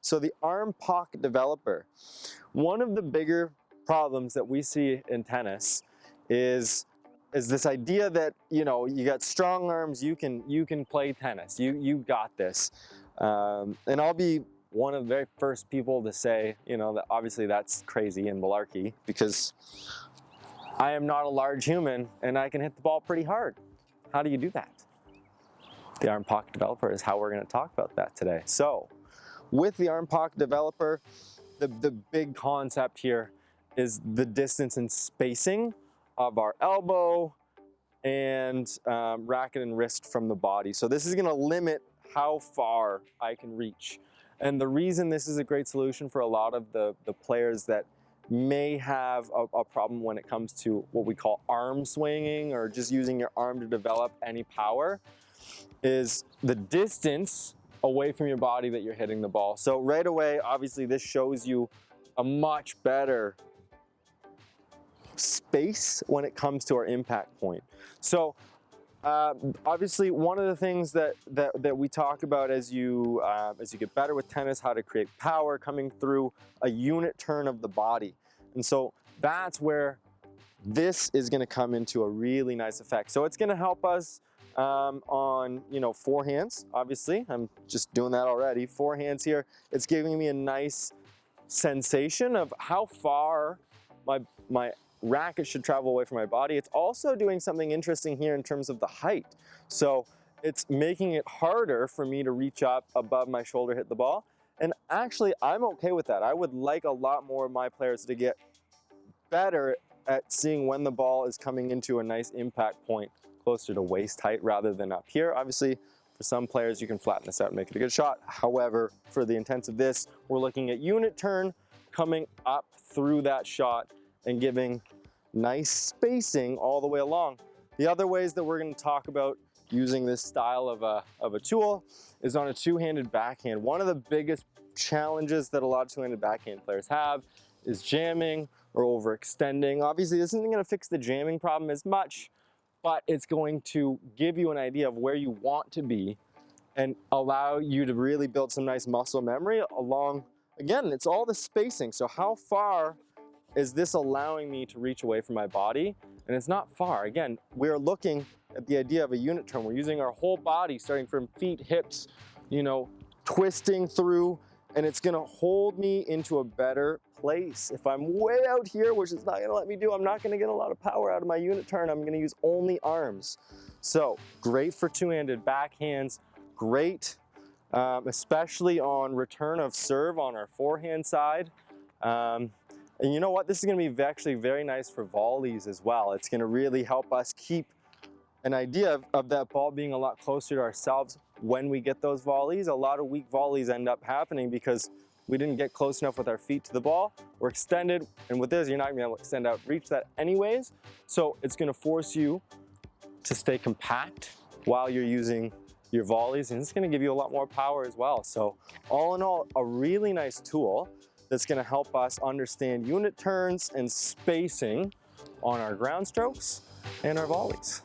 So the arm pocket developer, one of the bigger problems that we see in tennis is this idea that, you know, you got strong arms, you can play tennis, you got this. And I'll be one of the very first people to say, you know, that obviously that's crazy and malarkey, because I am not a large human and I can hit the ball pretty hard. How do you do that? The arm pocket developer is how we're going to talk about that today. So with the arm pocket developer, the big concept here is the distance and spacing of our elbow and racket and wrist from the body. So this is going to limit how far I can reach. And the reason this is a great solution for a lot of the players that may have a problem when it comes to what we call arm swinging, or just using your arm to develop any power, is the distance away from your body that you're hitting the ball. So right away, obviously this shows you a much better space when it comes to our impact point. So obviously one of the things that we talk about as you get better with tennis, how to create power coming through a unit turn of the body. And so that's where this is going to come into a really nice effect. So it's going to help us on, you know, forehands. Obviously I'm just doing that already. Forehands here, it's giving me a nice sensation of how far my racket should travel away from my body. It's also doing something interesting here in terms of the height. So it's making it harder for me to reach up above my shoulder, hit the ball. And actually, I'm okay with that. I would like a lot more of my players to get better at seeing when the ball is coming into a nice impact point closer to waist height rather than up here. Obviously, for some players, you can flatten this out and make it a good shot. However, for the intent of this, we're looking at unit turn coming up through that shot and giving nice spacing all the way along. The other ways that we're going to talk about using this style of a tool is on a two-handed backhand. One of the biggest challenges that a lot of two-handed backhand players have is jamming or overextending. Obviously, this isn't going to fix the jamming problem as much, but it's going to give you an idea of where you want to be and allow you to really build some nice muscle memory along. Again, it's all the spacing. So how far is this allowing me to reach away from my body? And it's not far. Again, we're looking at the idea of a unit turn. We're using our whole body, starting from feet, hips, you know, twisting through, and it's gonna hold me into a better place. If I'm way out here, which is not gonna let me do, I'm not gonna get a lot of power out of my unit turn. I'm gonna use only arms. So great for two-handed backhands, great, especially on return of serve on our forehand side. And you know what? This is going to be actually very nice for volleys as well. It's going to really help us keep an idea of that ball being a lot closer to ourselves when we get those volleys. A lot of weak volleys end up happening because we didn't get close enough with our feet to the ball. We're extended, and with this, you're not going to be able to extend out, reach that anyways. So it's going to force you to stay compact while you're using your volleys, and it's going to give you a lot more power as well. So all in all, a really nice tool that's going to help us understand unit turns and spacing on our ground strokes and our volleys.